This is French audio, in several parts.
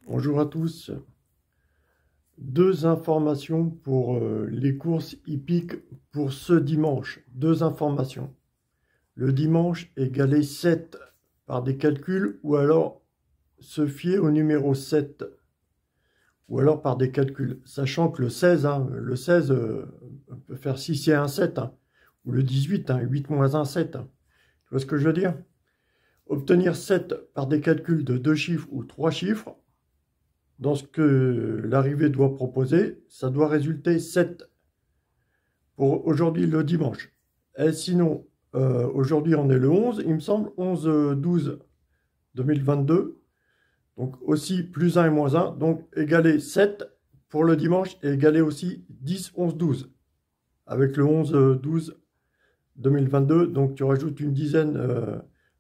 Bonjour à tous. Deux informations pour les courses hippiques pour ce dimanche. Deux informations. Le dimanche égalé 7 par des calculs ou alors se fier au numéro 7 ou alors par des calculs. Sachant que le 16, le 16 on peut faire 6 et un 7 ou le 18, 8 moins 1, 7. Tu vois ce que je veux dire? Obtenir 7 par des calculs de 2 chiffres ou 3 chiffres. Dans ce que l'arrivée doit proposer, ça doit résulter 7 pour aujourd'hui le dimanche. Et sinon, aujourd'hui on est le 11, il me semble, 11-12-2022. Donc aussi plus 1 et moins 1, donc égaler 7 pour le dimanche et égaler aussi 10-11-12. Avec le 11-12-2022, donc tu rajoutes une dizaine,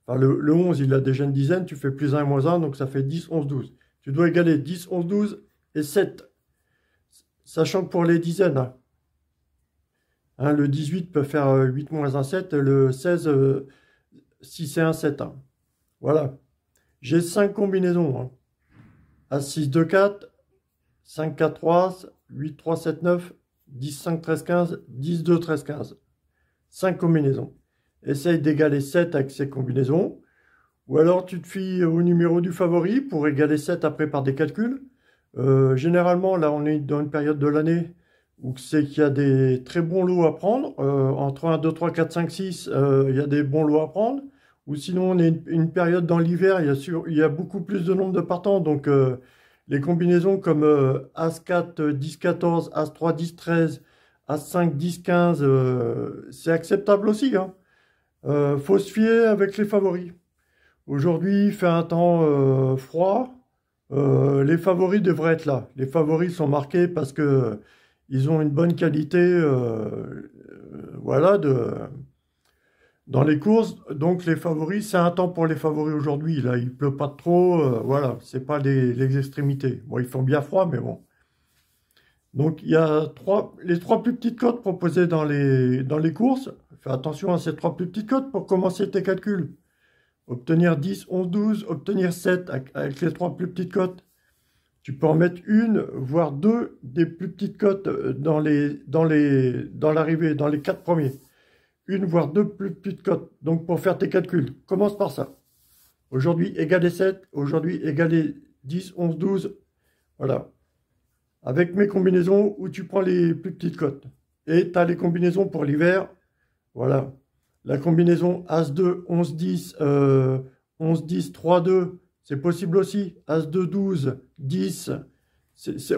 enfin le 11 il a déjà une dizaine, tu fais plus 1 et moins 1, donc ça fait 10-11-12. Tu dois égaler 10, 11, 12 et 7. Sachant que pour les dizaines, le 18 peut faire 8 moins 1, 7. Le 16, 6 et 1, 7. Voilà. J'ai 5 combinaisons. As, 6, 2, 4, 5, 4, 3, 8, 3, 7, 9, 10, 5, 13, 15, 10, 2, 13, 15. 5 combinaisons. Essaye d'égaler 7 avec ces combinaisons. Ou alors tu te fies au numéro du favori pour égaler 7 après par des calculs. Généralement, là on est dans une période de l'année où c'est qu'il y a des très bons lots à prendre. Entre 1, 2, 3, 4, 5, 6, il y a des bons lots à prendre. Ou sinon on est une période dans l'hiver, il y a beaucoup plus de nombre de partants. Donc les combinaisons comme As 4, 10, 14, As 3, 10, 13, As 5, 10, 15, c'est acceptable aussi. Faut se fier avec les favoris. Aujourd'hui, il fait un temps froid. Les favoris devraient être là. Les favoris sont marqués parce que ils ont une bonne qualité, voilà, dans les courses. Donc les favoris, c'est un temps pour les favoris aujourd'hui. Là, il pleut pas trop. Voilà, c'est pas les extrémités. Bon, ils font bien froid, mais bon. Donc il y a les trois plus petites cotes proposées dans les courses. Fais attention à ces trois plus petites cotes pour commencer tes calculs. Obtenir 10, 11, 12, obtenir 7 avec les trois plus petites cotes. Tu peux en mettre une, voire deux des plus petites cotes dans l'arrivée, dans les 4 premiers. Une, voire deux plus petites cotes. Donc pour faire tes calculs, commence par ça. Aujourd'hui, égaler 7. Aujourd'hui, égaler 10, 11, 12. Voilà. Avec mes combinaisons où tu prends les plus petites cotes. Et tu as les combinaisons pour l'hiver. Voilà. La combinaison As-2, 11-10, 11-10, 3-2, c'est possible aussi. As-2, 12, 10.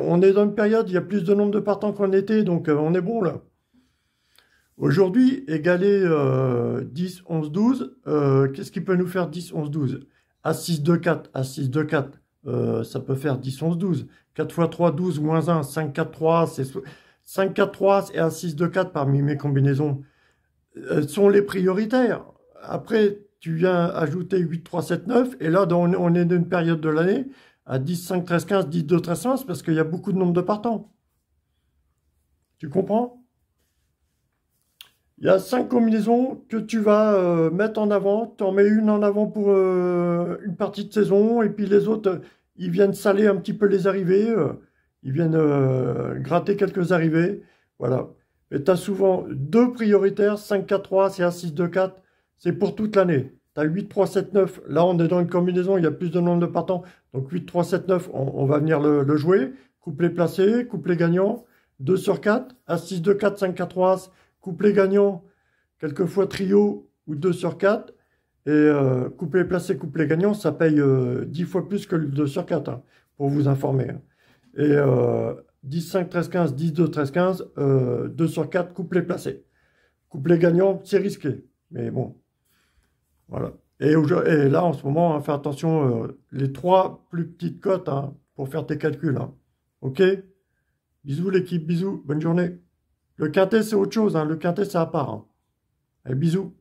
On est dans une période, il y a plus de nombre de partants qu'en été, donc on est bon là. Aujourd'hui, égaler 10, 11, 12, qu'est-ce qui peut nous faire 10, 11, 12? As-6, 2, 4, As-6, 2, 4, ça peut faire 10, 11, 12. 4 x 3, 12, moins 1, 5, 4, 3, c'est 5, 4, 3 et As-6, 2, 4 parmi mes combinaisons. Sont les prioritaires. Après, tu viens ajouter 8, 3, 7, 9. Et là, on est dans une période de l'année à 10, 5, 13, 15, 10, 2, 13, 15 parce qu'il y a beaucoup de nombre de partants. Tu comprends? Il y a 5 combinaisons que tu vas mettre en avant. Tu en mets une en avant pour une partie de saison. Et puis les autres, ils viennent saler un petit peu les arrivées. Ils viennent gratter quelques arrivées. Voilà. Et tu as souvent deux prioritaires, 5, 4, 3, c'est 1, 6, 2, 4. C'est pour toute l'année. Tu as 8, 3, 7, 9. Là, on est dans une combinaison, il y a plus de nombre de partants. Donc 8, 3, 7, 9, on va venir le jouer. Couplet placé, couplet gagnant. 2 sur 4. As, 6, 2, 4, 5, 4, 3. Couplet gagnant. Quelquefois trio ou 2 sur 4. Et couplet placé, couplet gagnant, ça paye 10 fois plus que le 2 sur 4, pour vous informer. Et 10, 5, 13, 15, 10, 2, 13, 15, 2 sur 4, couplet placé. Couplet gagnant, c'est risqué. Mais bon, voilà. Et là, en ce moment, fais attention, les trois plus petites cotes pour faire tes calculs. OK? Bisous l'équipe, bisous, bonne journée. Le quintet, c'est autre chose. Le quintet, c'est à part. Allez, bisous.